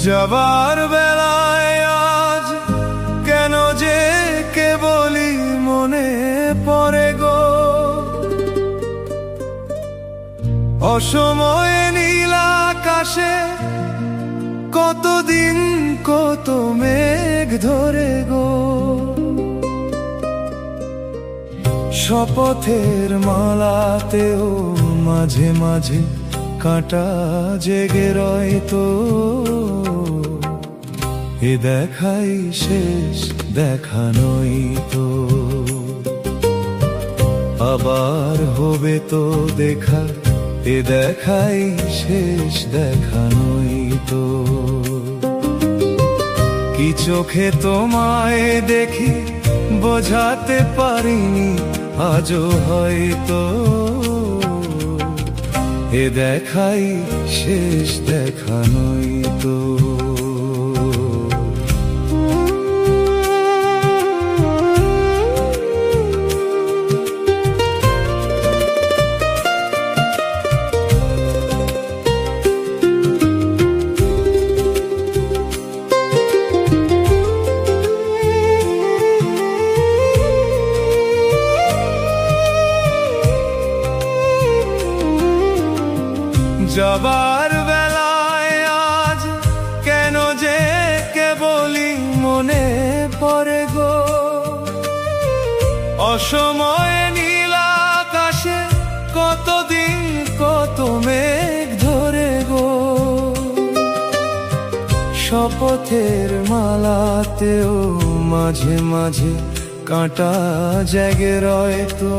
যাবার বেলায় আজ কেন যে কেবলই মনে পড়ে গো, অসময়ে নীল আকাশে কতদিন কত মেঘ ধরে গো। শপথের মালাতেও মাঝে মাঝে কাঁটা জেগে রয় তো, এ দেখাই শেষ দেখা নই তো। আবার হবে তো দেখা, এ দেখাই শেষ দেখা নই তো। কি চোখে তোমায় দেখি বোঝাতে পারিনি আজও হয়তো, এ দেখাই শেষ দেখা নই তো। যাবার বেলায় আজ কেন যে কেবলই মনে পড়ে গো, অসময়ে নীল আকাশে কতদিন কত মেঘ ধরে গো। শপথের মালাতেও মাঝে মাঝে কাঁটা জেগে রয় তো,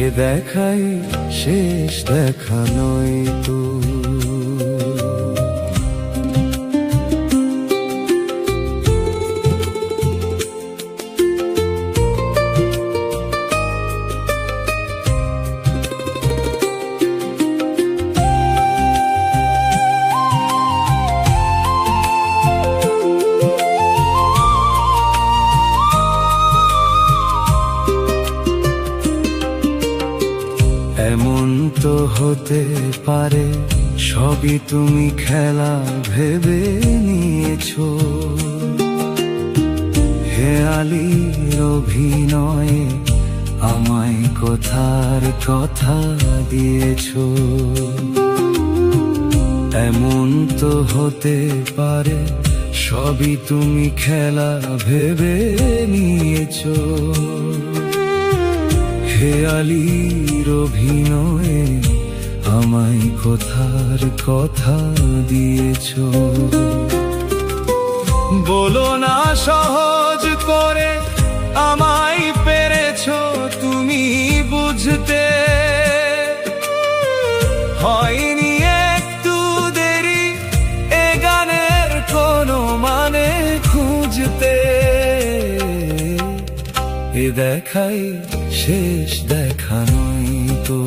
এ দেখাই শেষ দেখা নই তো। এমন তো হতে পারে সবই তুমি খেলা ভেবে নিয়েছো, হেয়ালির অভিনয়ে আমায় কথার কথা দিয়েছো। এমন তো হতে পারে সবই তুমি খেলা ভেবে নিয়েছো, হেয়ালির অভিনয়ে আমায় কথার কথা দিয়েছো। বলো না সহজ করে আমায় পেরেছো তুমি বুঝতে, হয়নি একটু দেরি এ গানের কোনো মানে খুঁজতে। এ দেখাই শেষ দেখা নই তো,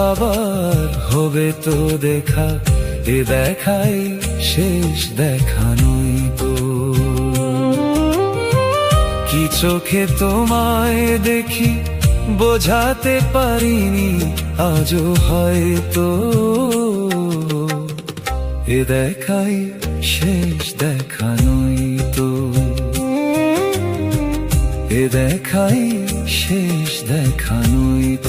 আবার হবে তো দেখা, এ দেখাই শেষ দেখা নই তো। কি চোখে তোমায় দেখি বোঝাতে পারিনি আজও হয়তো, এ দেখাই শেষ দেখা নই তো। এ দেখাই শেষ দেখা নই তো।